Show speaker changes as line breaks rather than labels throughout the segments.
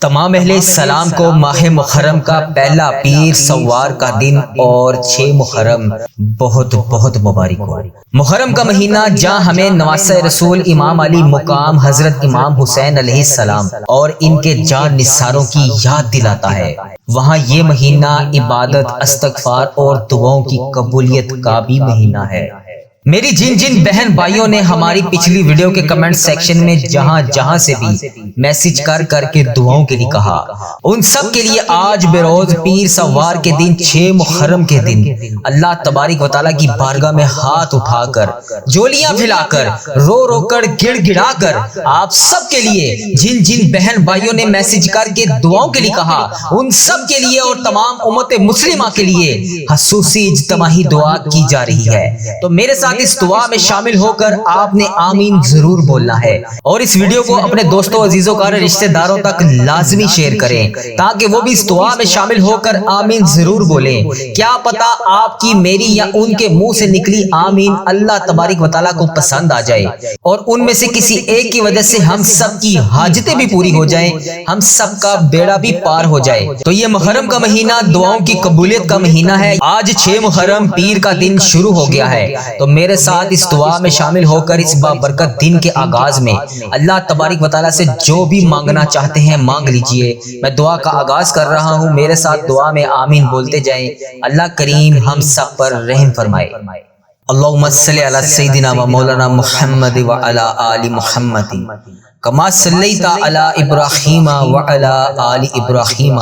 تمام اہل سلام کو ماہ محرم کا پہلا پیر سوار کا دن اور 6 محرم بہت بہت مبارک ہو۔ محرم کا مہینہ جہاں ہمیں نواسۂ رسول امام علی مقام حضرت امام حسین علیہ السلام اور ان کے جان نثاروں کی یاد دلاتا ہے، وہاں یہ مہینہ عبادت، استغفار اور دعاؤں کی قبولیت کا بھی مہینہ ہے۔ میری جن بہن بھائیوں نے ہماری پچھلی ویڈیو کے کمنٹ سیکشن میں جہاں سے بھی میسج کر کے دعاؤں کے لیے کہا، ان سب کے لیے آج بروز پیر سوار کے دن 6 محرم کے دن اللہ تبارک و تعالیٰ کی بارگاہ میں ہاتھ اٹھا کر، جولیاں پھیلا کر، رو کر، گڑ گڑا کر آپ سب کے لیے جن بہن بھائیوں نے میسج کر کے دعاؤں کے لیے کہا، ان سب کے لیے اور تمام امت مسلمہ کے لیے خصوصی اجتماعی دعا کی جا رہی ہے۔ تو میرے ساتھ اس دعا میں شامل ہو کر آپ نے آمین ضرور بولنا ہے، اور اس ویڈیو کو اپنے دوستوں، عزیزوں اور رشتہ داروں تک لازمی شیئر کریں تاکہ وہ بھی اس دعا میں شامل ہو کر آمین ضرور بولیں۔ کیا پتا آپ کی، میری یا ان کے منہ سے نکلی آمین اللہ تبارک و تعالیٰ کو پسند آ جائے اور ان میں سے کسی ایک کی وجہ سے ہم سب کی حاجتیں بھی پوری ہو جائیں، ہم سب کا بیڑا بھی پار ہو جائے۔ تو یہ محرم کا مہینہ دعاؤں کی قبولیت کا مہینہ ہے۔ آج 6 محرم پیر کا دن شروع ہو گیا ہے، تو میرے ساتھ اس دعا میں شامل ہو کر اس بابرکت دن کے آغاز میں اللہ تبارک و تعالیٰ سے جو بھی مانگنا چاہتے ہیں مانگ لیجئے۔ میں دعا کا آغاز کر رہا ہوں، میرے ساتھ دعا میں آمین بولتے جائیں۔ اللہ کریم ہم سب پر رحم فرمائے۔ اللہم صلی علی سیدنا و مولانا محمد و علی آل محمد کما صلیت علی ابراہیم و علی آل ابراہیم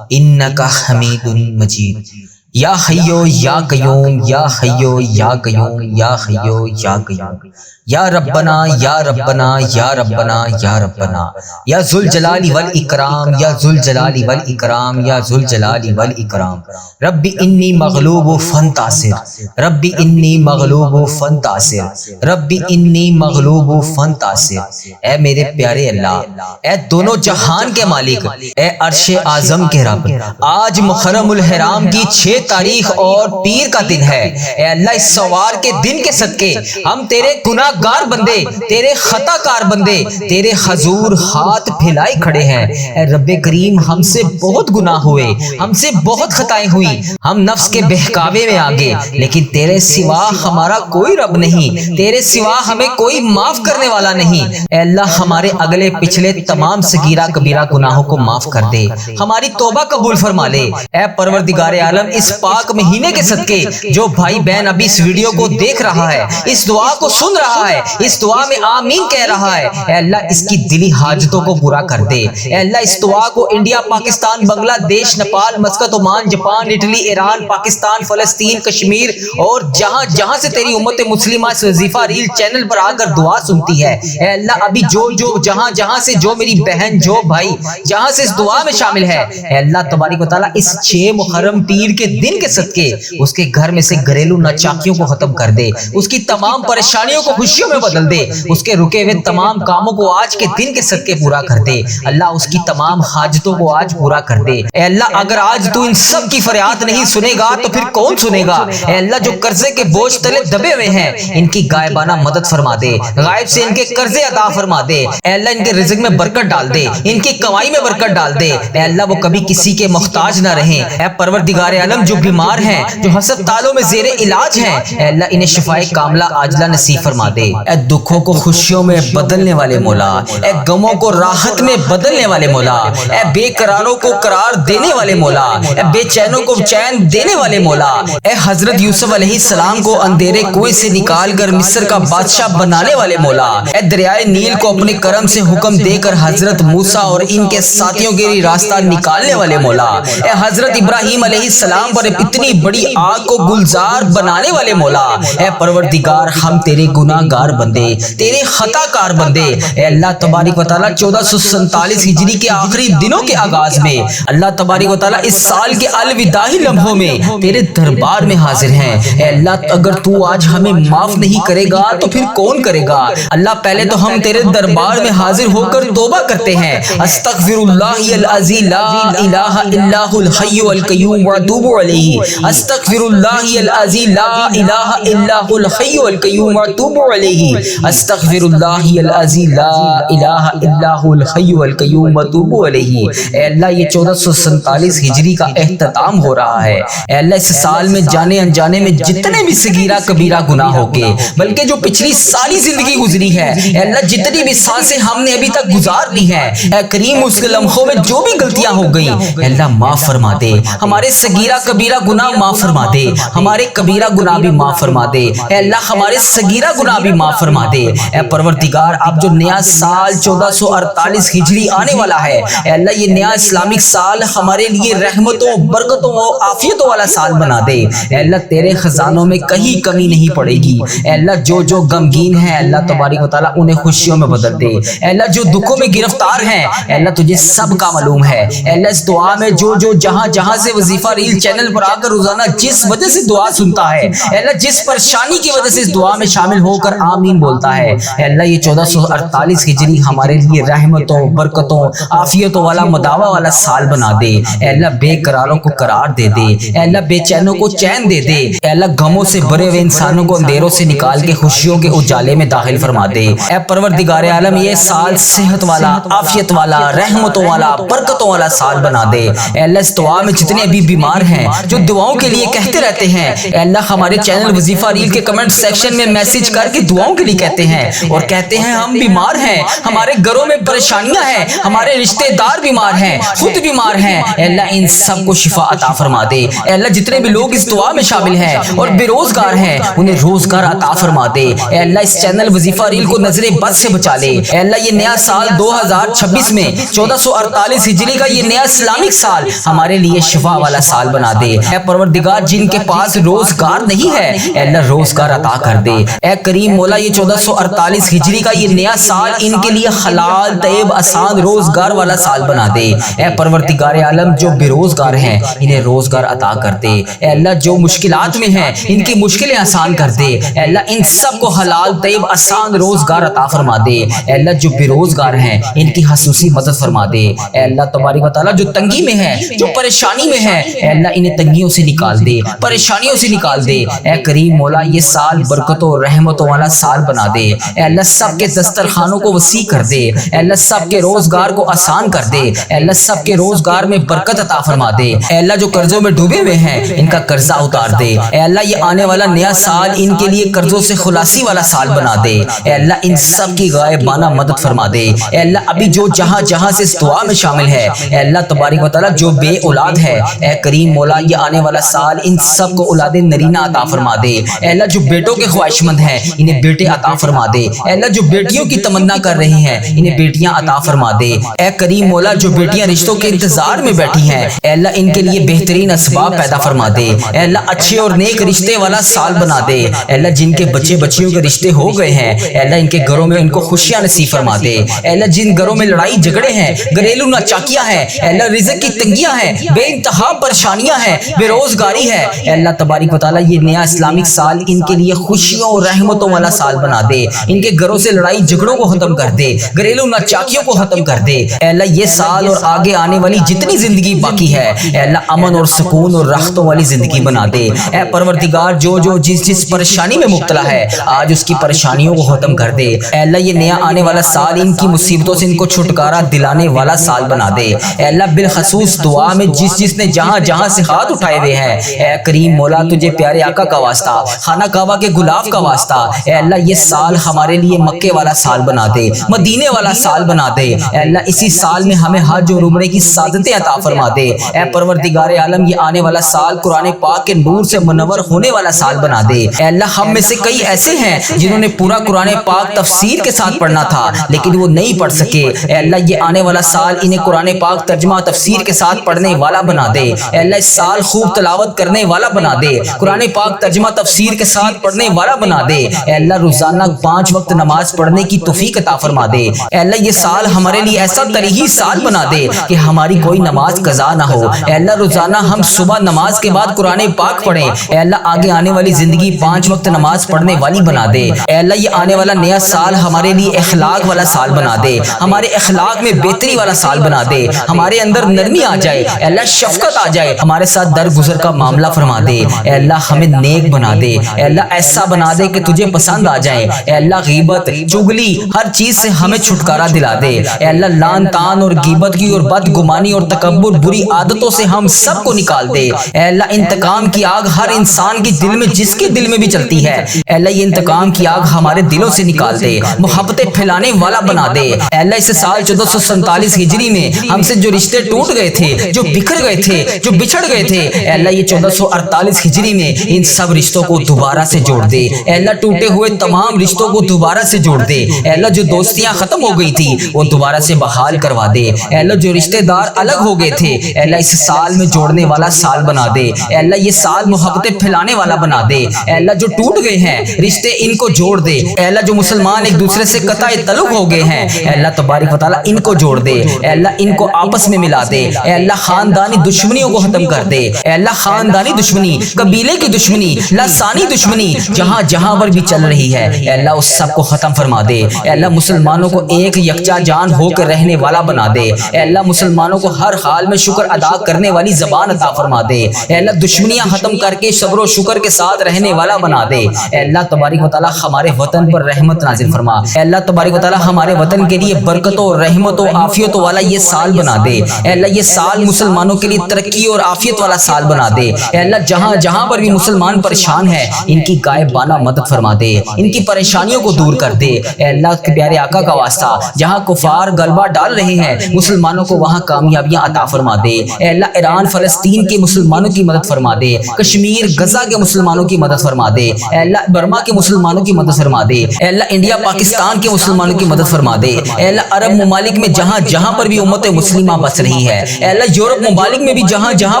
انک حمید مجید۔ یا حیو یا قیوم، یا حیو یا قیوم، یا حیو یا قیوم، یا ربنا یا ربنا یا ربنا یا ربنا، یا ذوالجلال والاکرام، یا ذوالجلال والاکرام، یا ذوالجلال والاکرام۔ رب انی مغلوب فانتصر، رب انی مغلوب فانتصر، رب انی مغلوب فانتصر۔ اے میرے پیارے اللہ، اے دونوں جہان کے مالک، اے عرش اعظم کے رب، آج محرم الحرام کی 6 تاریخ اور پیر کا دن ہے۔ اے اللہ، اس سوار کے دن کے صدقے ہم تیرے گناہ گار بندے، تیرے خطا کار بندے تیرے حضور ہاتھ پھیلائے کھڑے ہیں۔ اے رب کریم، ہم سے بہت گناہ ہوئے، ہم سے بہت خطائیں ہوئی، ہم نفس کے بہکاوے میں آگے، لیکن تیرے سوا ہمارا کوئی رب نہیں، تیرے سوا ہمیں کوئی معاف کرنے والا نہیں۔ اے اللہ، ہمارے اگلے پچھلے تمام صغیرہ کبیرہ گناہوں کو معاف کر دے، ہماری توبہ قبول فرما لے۔ اے پروردگار عالم، اس پاک مہینے کے صدقے جو بھائی بہن ابھی اس ویڈیو کو دیکھ رہا ہے، اس دعا کو سن رہا ہے، اس دعا میں آمین کہہ رہا ہے، اے اللہ اس کی دلی حاجتوں کو پورا کر دے۔ اے اللہ، اس دعا کو انڈیا، پاکستان، بنگلہ دیش، Nepal, Muscat, Oman, Japan, Italy, Iran, Pakistan, فلسطین، کشمیر اور جہاں سے تیری امت مسلمہ اس وظیفہ ریل چینل پر آ کر دعا سنتی ہے، اے اللہ ابھی جو جہاں سے جو میری بہن، جو بھائی جہاں سے اس دعا میں شامل ہے، اے اللہ تبارک و تعالیٰ اس 6 محرم پیر کے دن کے صدقے اس کے گھر میں سے گھریلو ناچاکیوں کو ختم کر دے، اس کی تمام پریشانیوں کو خوشیوں میں بدل دے، اس کے رکے ہوئے تمام کاموں کو آج کے دن کے صدقے پورا کر دے۔ اللہ اس کی تمام حاجتوں کو آج پورا کر دے۔ اے اللہ، اگر آج تو ان سب کی فریاد نہیں سنے گا تو پھر کون سنے گا؟ اے اللہ، جو قرضے کے بوجھ تلے دبے ہوئے ہیں ان کی غائبانہ مدد فرما دے، غائب سے ان کے قرضے عطا فرما دے۔ اے اللہ، ان کے رزق میں برکت ڈال دے، ان کی کمائی میں برکت ڈال دے۔ اے اللہ، وہ کبھی کسی کے محتاج نہ رہیں۔ اے پروردگار عالم، جو بیمار ہیں، جو ہسپتالوں میں زیر علاج ہیں، اے اللہ انہیں شفائے کاملہ عاجلہ نصیب فرما دے۔ اے دکھوں کو خوشیوں میں بدلنے والے مولا، اے غموں کو راحت میں بدلنے والے مولا، اے بے قراروں کو قرار دینے والے مولا، اے بے چینوں کو چین دینے والے مولا، اے حضرت یوسف علیہ السلام کو اندھیرے کنویں سے نکال کر مصر کا بادشاہ بنانے والے مولا، اے دریائے نیل کو اپنے کرم سے حکم دے کر حضرت موسیٰ اور ان کے ساتھیوں کے لیے راستہ نکالنے والے مولا، اے حضرت ابراہیم علیہ السلام پر اتنی بڑی آگ کو گلزار بنانے والے مولا، اے پروردگار ہم تیرے گناہ گار بندے، تیرے خطا کار بندے، اے اللہ تبارک و تعالیٰ 1447 ہجری کے آخری دنوں کے آغاز میں اللہ تبارک و تعالیٰ اس سال کے الوداعی لمحوں میں تیرے دربار میں حاضر ہیں۔ اے اللہ، اگر تو آج ہمیں معاف نہیں کرے گا تو پھر کون کرے گا؟ اللہ، پہلے تو ہم تیرے دربار میں حاضر ہو کر توبہ کرتے ہیں۔ استغفر اللہ العظیم لا الہ الا هو الحی القیوم واتوب علیہ استغفراللہ العظیم لا الہ الا هو الحی القیوم واتوب علیہ استغفراللہ العظیم لا الہ الا هو الحی القیوم واتوب علیہ۔ اے اللہ یہ 1447 ہجری کا اختتام ہو رہا ہے۔ اے اللہ اس سال میں جانے انجانے میں جتنے بھی صغیرہ کبیرہ گناہ ہو گئے، بلکہ جو پچھلی ساری زندگی گزری ہے، اے اللہ جتنی بھی سانسیں ہم نے ابھی تک گزار دی ہیں، اے کریم اس کے لمحوں میں جو بھی غلطیاں ہو گئیں اے اللہ معاف فرما دے، ہمارے صغیرہ کبیرہ گناہ معاف فرما دے، ہمارے کبیرہ گناہ بھی معاف فرما دے، اے اللہ ہمارے صغیرہ گناہ بھی معاف فرما دے۔ اے پروردگار اب جو نیا سال 1448 ہجری آنے والا ہے، اے اللہ یہ نیا اسلامک سال ہمارے لیے رحمتوں برکتوں اور عافیتوں والا سال بنا دے۔ اے اللہ تیرے خزانوں میں کہیں کمی نہیں پڑے گی۔ اے اللہ جو غمگین ہے اللہ تبارک و تعالیٰ انہیں خوشیوں میں بدل دے۔ اے اللہ جو دکھوں میں گرفتار ہیں اے اللہ تجھے سب کا معلوم ہے۔ اے اللہ اس دعا میں جو جہاں سے وظیفہ ریل چینل پر آ کر روزانہ جس وجہ سے دعا سنتا ہے، اے اللہ جس پریشانی کی وجہ سے اس دعا میں شامل ہو کر آمین بولتا ہے، اے اللہ یہ 1448 ہجری ہمارے لیے رحمتوں برکتوں عافیتوں والا مداوا والا سال بنا دے۔ اے اللہ بے قراروں کو قرار دے دے، اے اللہ بے چینوں کو چین دے دے، اے اللہ غموں سے بھرے ہوئے انسانوں کو اندھیروں سے نکال کے خوشیوں کے اجالے میں داخل فرما دے۔ اے پروردگار عالم یہ سال صحت والا عافیت والا رحمتوں والا برکتوں والا سال بنا دے۔ اے اللہ اس دعا میں جتنے بھی بیمار ہیں جو دعاؤں کے لیے کہتے رہتے ہیں، اے اللہ ہمارے چینل وظیفہ ریل کے کمنٹ سیکشن میں میسج کر کے دعاؤں کے لیے کہتے ہیں اور کہتے ہیں ہم بیمار ہیں، ہمارے گھروں میں پریشانیاں ہیں، ہمارے رشتہ دار بیمار ہیں، خود بیمار ہیں، اے اللہ ان سب کو شفا عطا فرما دے۔ اے اللہ جتنے بھی لوگ اس دعا میں شامل ہیں اور بے روزگار ہیں انہیں روزگار عطا فرما دے۔ اے اللہ اس چینل وظیفہ ریل کو نظر بد سے بچا لے۔ اے اللہ یہ نیا سال 2026 میں 1448 ہجری کا یہ نیا اسلامک سال ہمارے لیے شفا والا سال بنا دے۔ اے پروردگار جن کے پاس روزگار نہیں ہے اے اللہ روزگار عطا کر دے۔ اے کریم مولا یہ 1448 ہجری کا یہ نیا سال ان کے لیے حلال طیب آسان روزگار والا سال بنا دے۔ اے پروردگار عالم جو بے روزگار ہیں انہیں روزگار عطا کر دے۔ اے اللہ جو مشکلات میں ہیں ان کی مشکلیں آسان کر دے۔ اے اللہ ان سب کو حلال طیب آسان روزگار عطا فرما دے۔ اے اللہ جو بے روزگار ہیں ان کی خصوصی مدد فرما دے۔ اے اللہ تبارک و تعالیٰ جو تنگی میں ہے جو پریشانی میں ہے اے اللہ انہیں تنگیوں سے نکال دے پریشانیوں سے نکال دے۔ اے کریم مولا یہ سال برکتوں رحمتوں والا سال بنا دے۔ اے اللہ سب کے دسترخوانوں کو وسیع کر دے۔ اے اللہ سب کے روزگار کو آسان کر دے۔ اے اللہ سب کے روزگار میں برکت عطا فرما دے۔ اے اللہ جو قرضوں میں ڈوبے ہوئے ہیں ان کا قرضہ اتار دے۔ اے اللہ یہ آنے والا نیا سال ان کے لیے قرضوں سے خلاصی والا سال بنا دے۔ اے اللہ ان سب کی غائبانہ مدد فرما دے۔ اے اللہ ابھی جو جہاں سے اس دعا میں شامل ہے اے اللہ تبارک و تعالیٰ جو بے اولاد ہے اے کریم مولا یہ آنے والا سال ان سب کو اولاد نرینہ عطا فرما دے۔ اے اللہ جو بیٹوں کے خواہش مند ہیں انہیں بیٹے عطا فرما دے۔ اے اللہ جو بیٹیوں کی تمنا کر رہی ہیں انہیں بیٹیاں عطا فرما دے۔ اے کریم مولا جو بیٹیاں رشتوں کے انتظار میں بیٹھی ہیں اے اللہ ان کے لیے بہترین اسباب پیدا فرما دے۔ اے اللہ اچھے اور نیک رشتے والا سال بنا دے۔ اے اللہ جن کے بچے بچیوں کے رشتے ہو گئے ہیں اے اللہ ان کے گھروں میں ان کو خوشیاں نصیب فرما دے۔ اے اللہ جن گھروں میں لڑائی جھگڑے ہیں گھریلو ناچاکیاں ہیں اے اللہ رزق کی تنگیاں ہیں بے انتہا پریشانیاں ہیں بے روزگاری ہے اے اللہ تبارک و تعالیٰ یہ نیا اسلامک سال ان کے لیے خوشیوں اور رحمتوں والا سال بنا دے۔ ان کے گھروں سے لڑائی جھگڑوں کو ختم کر دے گھریلو ناچاکیوں کو ختم کر دے۔ اے اللہ یہ سال اور آگے آنے والی جتنی زندگی باقی ہے اے اللہ امن اور سکون اور راحتوں والی زندگی بنا دے۔ اے پروردگار جو جس پریشانی میں مبتلا ہے آج اس کی پریشانیوں کو ختم کر دے۔ اے اللہ یہ نیا آنے والا سال ان کی مصیبتوں سے ان کو چھٹکارا دلانے والا سال بنا دے۔ اے اللہ بالخصوص دعا میں جس نے جہاں سے ہاتھ اٹھائے ہوئے ہیں اے کریم مولا تجھے پیارے آقا کا واسطہ خانہ کعبہ کے غلاف کا واسطہ اے اللہ یہ سال ہمارے لیے مکے والا سال بنا دے مدینے والا سال بنا دے۔ اے اللہ اسی سال میں ہمیں حج اور عمرے کی سعادتیں عطا فرما دے۔ اے پروردگار عالم یہ آنے والا سال قرآن پاک کے نور سے منور ہونے والا سال بنا دے۔ اے اللہ ہم میں سے کئی ایسے ہیں جنہوں نے پورا قرآن پاک تفسیر کے ساتھ پڑھنا تھا لیکن وہ نہیں پڑھ سکے۔ اے اللہ یہ آنے والا سال انہیں قرآن پاک ترجمہ تفسیر کے ساتھ پڑھنے والا بنا دے۔ اے اللہ اس سال خوب تلاوت کرنے والا بنا دے قرآن پاک ترجمہ تفسیر کے ساتھ پڑھنے والا بنا دے۔ اے اللہ روزانہ 5 وقت نماز پڑھنے کی توفیق عطا فرما دے۔ اے اللہ یہ سال ہمارے لیے ایسا تاریخی سال بنا دے کہ ہماری کوئی نماز قضا نہ ہو۔ اے اللہ روزانہ ہم صبح نماز کے بعد قرآن پاک پڑھیں۔ اے اللہ آگے آنے والی زندگی 5 وقت نماز پڑھنے والی بنا دے۔ اے اللہ یہ آنے والا نیا سال ہمارے لیے اخلاق والا سال بنا دے ہمارے اخلاق میں بہتری والا سال بنا دے ہمارے اندر نرمی آ جائے اے اللہ شفقت آ جائے ہمارے ساتھ درگزر کا معاملہ فرما دے، اے اللہ ہمیں نیک بنا دے، اے اللہ ایسا بنا دے کہ تجھے پسند آ جائے، اے اللہ غیبت چغلی ہر چیز سے ہمیں چھٹکارا دلا دے، اے اللہ لان تان اور غیبت کی اور بدگمانی اور تکبر بری عادتوں سے ہم سب کو نکال دے، اے اللہ انتقام کی آگ ہر انسان کے دل میں جس کے دل میں بھی چلتی ہے، اے اللہ یہ انتقام کی آگ ہمارے دلوں سے نکال دے، محبتیں پھیلانے والا بنا دے، اے اللہ اس سال 1447 ہجری میں ہم سے جو رشتے ٹوٹ گئے تھے، جو بکھر گئے تھے، جو بچھڑ گئے تھے، اے اللہ یہ 1448 ہجری میں ان سب رشتوں کو دوبارہ سے جوڑ دے، اے اللہ ٹوٹے ہوئے تمام رشتوں کو دوبارہ سے جوڑ دے، اے اللہ جو دوستیاں ختم ہو گئی تھی وہ دوبارہ سے بحال کروا دے، اے اللہ جو رشتہ دار الگ ہو گئے تھے، اے اللہ اس سال میں جوڑنے والا سال بنا دے، اے اللہ یہ سال محبتیں پھیلانے والا بنا دے، اے اللہ جو ٹوٹ گئے ہیں رشتے ان کو جوڑ دے، اے اللہ جو مسلمان ایک دوسرے سے قطع تعلق ہو گئے ہیں، اے اللہ تبارک و تعالیٰ ان کو جوڑ دے، اے اللہ ان کو آپس میں ملا دے، اے اللہ خاندانی دشمنیوں کو ختم کر دے، اے اللہ خاندانی دشمنی، قبیلے کی دشمنی، لسانی دشمنی جہاں جہاں پر بھی چل رہی ہے، اے اللہ اس سب کو ختم فرما دے، اے اللہ مسلمانوں کو ایک یکجا جان ہو کر رہنے والا بنا دے، اے اللہ مسلمانوں کو ہر حال میں شکر ادا کرنے والی زبان عطا فرما دے، اے اللہ دشمنیاں ختم کر کے صبر و شکر کے ساتھ رہنے والا بنا دے، اے اللہ تبارک و تعالیٰ ہمارے وطن پر رحمت نازل فرما، اے اللہ تبارک و تعالیٰ ہمارے وطن کے لیے برکتوں رحمتوں عافیتوں والا یہ سال بنا دے، اے اللہ یہ سال مسلمانوں کے لیے ترقی اور عافیت والا سال بنا دے، اے اللہ جہاں جہاں پر بھی مسلمان پریشان ہے ان کی غائبانہ مدد فرما دے، ان کی پریشانیوں کو دور کر دے، اے اللہ کے پیارے آقا کا واسطہ جہاں کفار غلبہ ڈال رہے ہیں مسلمانوں کو وہاں کامیابیاں عطا فرما دے، اے اللہ ایران فلسطین کے مسلمانوں کی مدد فرما دے، کشمیر غزہ کے مسلمانوں کی مدد فرما دے، اے اللہ برما کے مسلمانوں کی مدد فرما دے، اے اللہ انڈیا پاکستان کے مسلمانوں کی مدد فرما دے، اے اللہ عرب ممالک میں جہاں جہاں پر بھی امت مسلمہ بس رہی ہے، اے اللہ یورپ ممالک میں بھی جہاں جہاں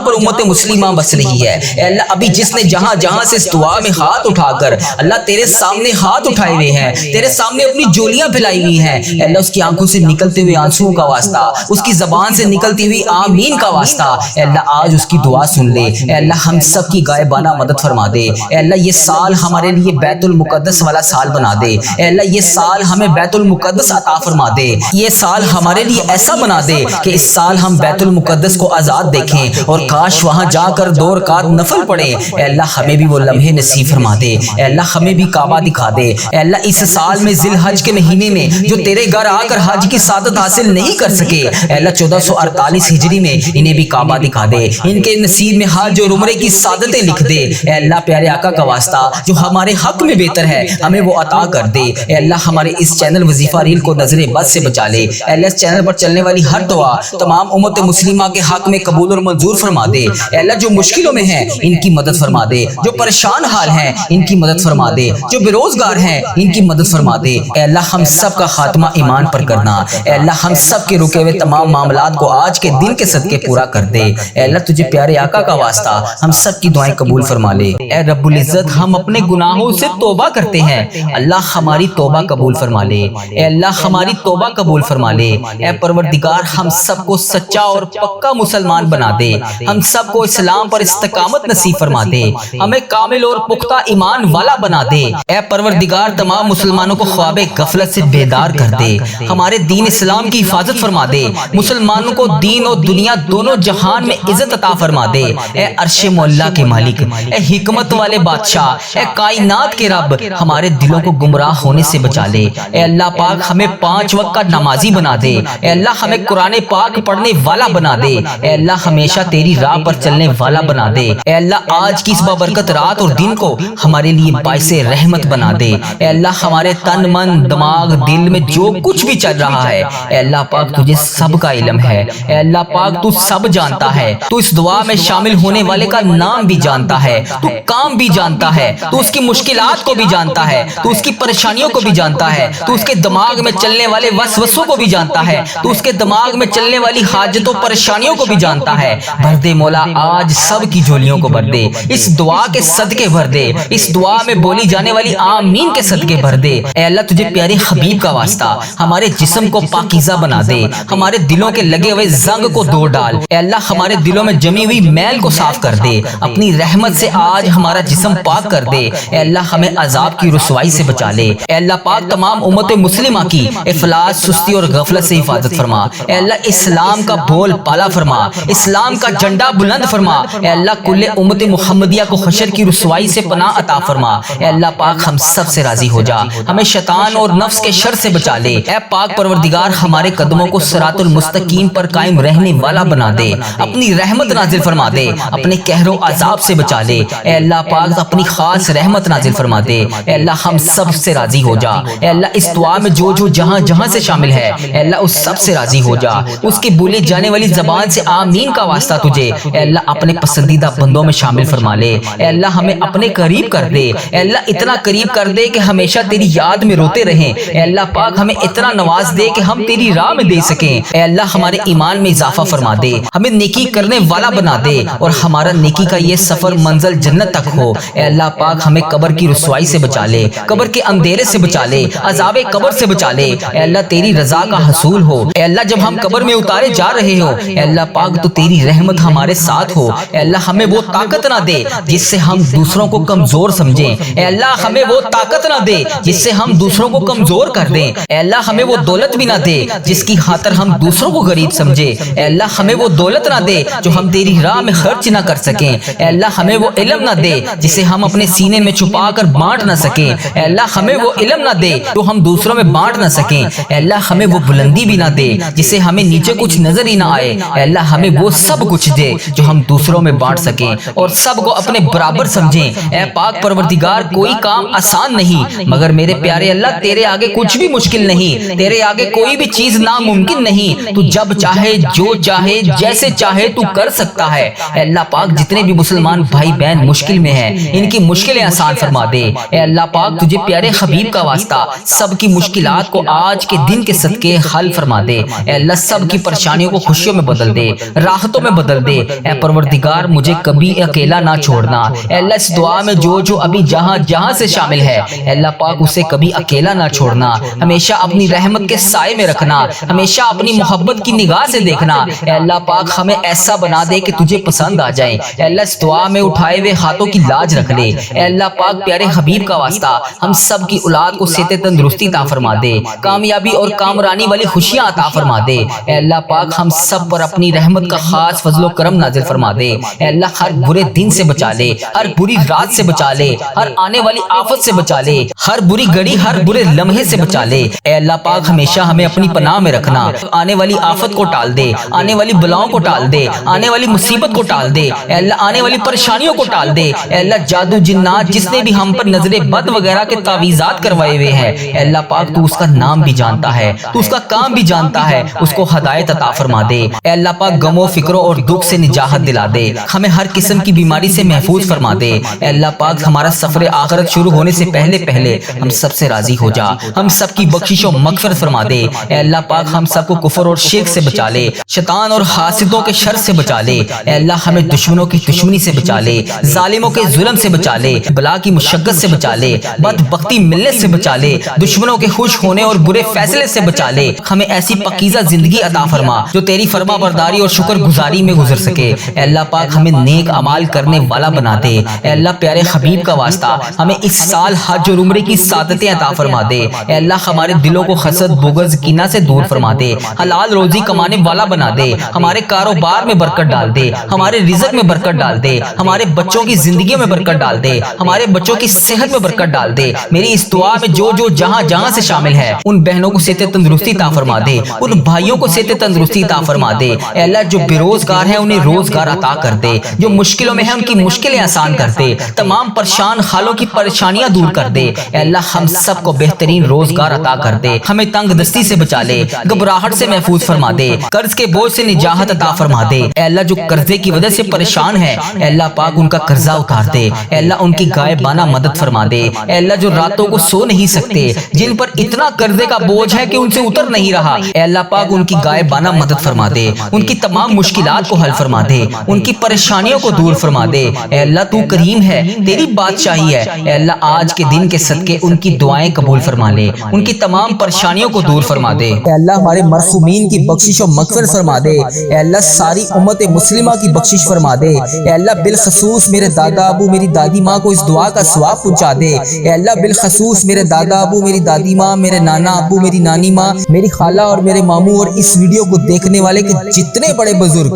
پر امت مسلمہ بس رہی ہے، اے اللہ ابھی جس نے جہاں جہاں سے اس دعا میں ہاتھ اٹھا کر اللہ تیرے سامنے ہاتھ اٹھائے ہوئے ہیں، تیرے سامنے اپنی جولیاں پھیلائی ہوئی ہیں، اے اللہ اس کی آنکھوں سے نکلتے ہوئے آنسوؤں کا واسطہ، اس کی زبان سے نکلتی ہوئی آمین کا واسطہ، اے اللہ آج اس کی دعا سن لے، اے اللہ ہم سب کی غائبانہ مدد فرما دے، اے اللہ یہ سال ہمارے لیے بیت المقدس والا سال بنا دے، اے اللہ یہ سال ہمیں بیت المقدس عطا فرما دے، یہ سال ہمارے لیے ایسا بنا دے کہ اس سال ہم بیت المقدس کو آزاد دیکھیں اور کاش وہاں جا کر 2 رکعت نفل پڑھیں، اے اللہ ہمیں بھی وہ لمحے نصیب فرما دے، اے اللہ ہمیں بھی کعبہ دکھا دے، اے اللہ اس سال میں ذی الحج کے مہینے میں جو تیرے گھر آ کر حج کی سعادت حاصل نہیں کر سکے، اے اللہ 1448 ہجری میں انہیں بھی کعبہ دکھا دے، ان کے نصیب میں حج اور عمرے کی سعادتیں لکھ دے، اے اللہ پیارے آقا کا واسطہ جو ہمارے حق میں بہتر ہے ہمیں وہ عطا کر دے، اے اللہ ہمارے اس چینل وظیفہ ریل کو نظر بد سے بچا لے، اے اللہ اس چینل پر چلنے والی ہر دعا تمام امت مسلمہ کے حق میں قبول اور منظور فرما دے، اے اللہ جو مشکلوں میں ہیں ان کی مدد فرما دے، جو پریشان حال ہیں ان کی مدد فرما دے، جو بے روزگار ہیں ان کی مدد فرما دے، اے اللہ ہم سب کا خاتمہ ایمان پر کرنا، اے اللہ ہم سب کے رکے ہوئے تمام معاملات کو آج کے دن کے صدقے پورا کر دے، اے اللہ تجھے پیارے آقا کا واسطہ ہم سب کی دعائیں قبول فرما لے، اے رب العزت ہم اپنے گناہوں سے توبہ کرتے ہیں، اللہ ہماری توبہ قبول فرما لے، اے اللہ ہماری توبہ قبول فرما لے، اے پروردگار ہم سب کو سچا اور پکا مسلمان بنا دے، ہم سب کو اسلام پر استقامت نصیب فرما دے، ہمیں کامل اور پختہ ایمان والا بنا دے، اے پروردگار تمام مسلمانوں کو خواب غفلت سے بیدار کر دے، ہمارے دین اسلام کی حفاظت فرما دے، مسلمانوں کو دین اور دنیا دونوں جہان میں عزت عطا فرما دے، اے عرش مولا کے مالک، اے حکمت والے بادشاہ، اے کائنات کے رب ہمارے دلوں کو گمراہ ہونے سے بچا لے، اے اللہ پاک ہمیں 5 وقت کا نمازی بنا دے، اے اللہ ہمیں قرآن پاک پڑھنے والا بنا دے، اے اللہ ہمیشہ تیری راہ پر چلنے والا بنا دے، اے اللہ آج کی اس بابرکت رات اور دن کو ہمارے لیے باعث رحمت بنا دے، اے اللہ ہمارے تن من دماغ دل میں جو کچھ بھی چل رہا ہے اے اللہ پاک تجھے سب کا علم ہے، اے اللہ پاک تو سب جانتا ہے، تو اس دعا میں شامل ہونے والے کا نام بھی جانتا ہے، تو کام بھی جانتا ہے، تو اس کی مشکلات کو بھی جانتا ہے، تو اس کی پریشانیوں کو بھی جانتا ہے، تو اس کے دماغ میں چلنے والے وسوسوں کو بھی جانتا ہے، تو اس کے دماغ میں چلنے والی حاجتوں پریشانیوں کو بھی جانتا ہے، بھر دے مولا آج سب کی جھولیوں کو بھر دے، اس دعا کے صدقے بھر دے، اس دعا میں بولی جانے والی آمین کے صدقے بھر دے، اے اللہ تجھے پیارے حبیب کا واسطہ ہمارے جسم کو پاکیزہ بنا دے، ہمارے دلوں کے لگے ہوئے زنگ کو دور ڈال، اے اللہ ہمارے دلوں میں جمی ہوئی میل کو صاف کر دے، اپنی رحمت سے آج ہمارا جسم پاک کر دے، اے اللہ ہمیں عذاب کی رسوائی سے بچا لے، اے اللہ پاک تمام امت مسلمہ کی افلاس سستی اور غفلت سے حفاظت فرما، اے اللہ اسلام کا بول پالا فرما، اسلام کا جھنڈا بلند فرما، اے اللہ کل امت محمدیہ کو حشر کی رسوائی سے پناہ عطا فرما، اے اللہ پاک ہم سب سے راضی ہو جا، ہمیں شیطان اور نفس کے شر سے بچا لے، اے پاک پروردگار ہمارے قدموں کو صراط المستقیم پر قائم رہنے والا بنا دے، اپنی رحمت نازل فرما دے، اپنے قہر و عذاب سے بچا لے، اے اللہ پاک اپنی خاص رحمت نازل فرما دے، اے اللہ ہم سب سے راضی ہو جا، اے اللہ اس دعا میں جو جو جہاں جہاں سے شامل ہے اے اللہ اس سب سے راضی ہو جا، اس کی بولے جانے والی زبان سے آمین کا واسطہ تجھے اے اللہ اپنے پسندیدہ بندوں میں شامل فرما لے، اے اللہ ہمیں اپنے قریب کر دے، اے اللہ اتنا قریب کر دے کہ ہمیشہ تیری یاد میں روتے رہیں، اے اللہ پاک ہمیں اتنا نواز دے کہ ہم تیری راہ میں دے سکیں، اے اللہ ہمارے ایمان میں اضافہ فرما دے، ہمیں نیکی کرنے والا بنا دے اور ہمارا نیکی کا یہ سفر منزل جنت تک ہو، اے اللہ پاک ہمیں قبر کی رسوائی سے بچا لے، قبر کے اندھیرے سے بچا لے، عذاب قبر سے بچا لے، اے اللہ تیری رضا کا حصول ہو، اے اللہ جب ہم قبر میں اتارے جا رہے ہو اے اللہ پاک تو تیری رحمت ہمارے ساتھ ہو، اے اللہ ہمیں وہ طاقت نہ دے جس سے ہم دوسروں کو کمزور سمجھیں، اے اللہ ہمیں وہ طاقت نہ دے جس سے ہم دوسروں کو کمزور کر دیں، اے اللہ ہمیں وہ دولت بھی نہ دے جس کی خاطر ہم دوسروں کو غریب سمجھے، اے اللہ ہمیں وہ دولت نہ دے جو ہم تیری راہ میں خرچ نہ کر سکیں، اے اللہ ہمیں وہ علم نہ دے جسے ہم اپنے سینے میں چھپا کر بانٹ نہ سکیں، اے اللہ ہمیں وہ علم نہ دے جو ہم دوسروں میں بانٹ نہ سکیں، اے اللہ ہمیں وہ بلندی بھی نہ دے جسے ہمیں نیچے کچھ نظر ہی نہ آئے، اے اللہ ہمیں وہ سب کچھ دے جو ہم دوسروں میں بانٹ سکیں اور سب کو اپنے برابر سمجھیں، اے پاک پروردگار کوئی کام آسان نہیں مگر میرے پیارے اللہ تیرے آگے کچھ بھی مشکل نہیں، تیرے آگے کوئی بھی چیز ناممکن نہیں، تو جب چاہے جو چاہے جیسے چاہے تو کر سکتا ہے، اے اللہ پاک جتنے بھی مسلمان بھائی بہن مشکل میں ہیں ان کی مشکلیں آسان فرما دے، اے اللہ پاک تجھے پیارے حبیب کا واسطہ سب کی مشکلات کو آج کے دن کے صدقے حل فرما دے، اے اللہ سب کی پریشانیوں کو خوشیوں میں بدل دے، راحتوں میں بدل دے، اے پروردگار مجھے کبھی اکیلا نہ چھوڑنا، اے اللہ اس دعا میں جو جو ابھی جہاں جہاں سے شامل ہے اے اللہ پاک اسے کبھی اکیلا نہ چھوڑنا، ہمیشہ اپنی رحمت کے سائے میں رکھنا، ہمیشہ اپنی محبت کی نگاہ سے دیکھنا، اے اللہ پاک ہمیں ایسا بنا دے کہ تجھے پسند آ جائے، اے اللہ اس دعا میں اٹھائے ہوئے ہاتھوں کی لاج رکھ لے، اے اللہ پاک پیارے حبیب کا واسطہ ہم سب کی اولاد کو صحت تندرستی عطا فرما دے، کامیابی اور کامرانی والی خوشیاں عطا فرما دے، اے اللہ پاک ہم سب پر اپنی رحمت کا خاص فضل و کرم نازل فرما دے، اے اللہ ہر برے دن سے بچا لے، ہر بری رات سے بچا لے، ہر آنے والی آفت سے بچا لے، ہر بری گھڑی ہر برے لمحے سے بچا لے، اے اللہ پاک ہمیشہ ہمیں اپنی پناہ میں رکھنا، آنے والی آفت کو ٹال دے، آنے والی بلاؤں کو ٹال دے، آنے والی مصیبت کو ٹال دے، اے اللہ آنے والی پریشانیوں کو ٹال دے، اے اللہ جادو جنات جس نے بھی ہم پر نظر بد وغیرہ کے تعویذات کروائے ہوئے ہیں اے اللہ پاک تو اس کا نام بھی جانتا ہے، تو اس کا کام بھی جانتا ہے، اس کو ہدایت عطا فرما دے، اے اللہ پاک غموں فکروں اور دکھ سے نجات دلا دے، ہمیں ہر قسم کی بیماری سے محفوظ فرما دے، اے اللہ پاک ہمارا سفر آخرت شروع ہونے سے پہلے ہم سب سے راضی ہو جا، ہم سب کی بخشش و مغفرت فرما دے، اے اللہ پاک ہم سب کو کفر اور شرک سے بچا لے، شیطان اور حاسدوں کے شر سے بچا لے، اے اللہ ہمیں دشمنوں کی دشمنی سے بچا لے، ظالموں کے ظلم سے بچا لے، بلا کی مشقت سے بچا لے، بدبختی ملت سے بچا لے، دشمنوں کے خوش ہونے اور برے فیصلے سے بچا لے، ہمیں ایسی پاکیزہ زندگی عطا فرما جو تیری فرما برداری اور شکر گزاری میں گزر سکے، اے اللہ پاک ہمیں نیک اعمال کرنے والا بنا دے، اے اللہ پیارے حبیب کا واسطہ ہمیں اس سال حج اور عمرے کی سعادتیں عطا فرما دے، اے اللہ ہمارے دلوں کو حسد بغض کینہ سے دور فرما دے، حلال روزی کمانے والا بنا دے، ہمارے کاروبار میں برکت ڈال دے، ہمارے رزق میں برکت ڈال دے، ہمارے بچوں کی زندگیوں میں برکت ڈال دے، ہمارے بچوں کی صحت میں برکت ڈال دے، میری اس دعا میں جو جو جہاں جہاں سے شامل ہے ان بہنوں کو صحت تندرستی عطا فرما دے، ان بھائیوں کو صحت تندرستی عطا فرما دے، اے اللہ جو بے روزگار ہیں انہیں روزگار عطا کر دے، جو مشکلوں میں ہیں ان کی مشکلیں آسان کر دے، تمام پریشان حالوں کی پریشانیاں دور کر دے، اے اللہ ہم سب کو بہترین روزگار عطا کر دے، ہمیں تنگ دستی سے بچا لے، گھبراہٹ سے محفوظ فرما دے، قرض کے بوجھ سے نجات عطا فرما دے، اے اللہ جو قرضے کی وجہ سے پریشان ہے اے اللہ پاک ان کا قرضہ اتار دے، اے اللہ ان کی غائبانہ مدد فرما دے، اے اللہ جو راتوں کو سو نہیں سکتے، جن پر اتنا قرضے کا بوجھ ہے کہ ان سے اتر نہیں رہا، اے اللہ پاک ان کی غائبانہ مدد فرما دے، ان کی تمام مشکلات کو حل فرما دے، ان کی پریشانیوں کو دور فرما دے، اے اللہ تو کریم ہے، تیری بادشاہی ہے، اے اللہ آج کے دن کے صدقے ان کی دعائیں قبول فرما لے، ان کی تمام پریشانیوں کو دور فرما دے،
اے اللہ ہمارے مرحومین کی بخشش و مغفرت فرما دے، اے اللہ ساری امت مسلمہ کی بخشش فرما دے، اے اللہ بالخصوص میرے دادا ابو میری دادی ماں کو اس دعا کا ثواب پہنچا دے، اے اللہ بالخصوص میرے دادا ابو میری دادی ماں، میرے نانا ابو میری نانی ماں، میری خالہ اور میرے ماموں اور اس ویڈیو کو دیکھنے والے کے جتنے بڑے بزرگ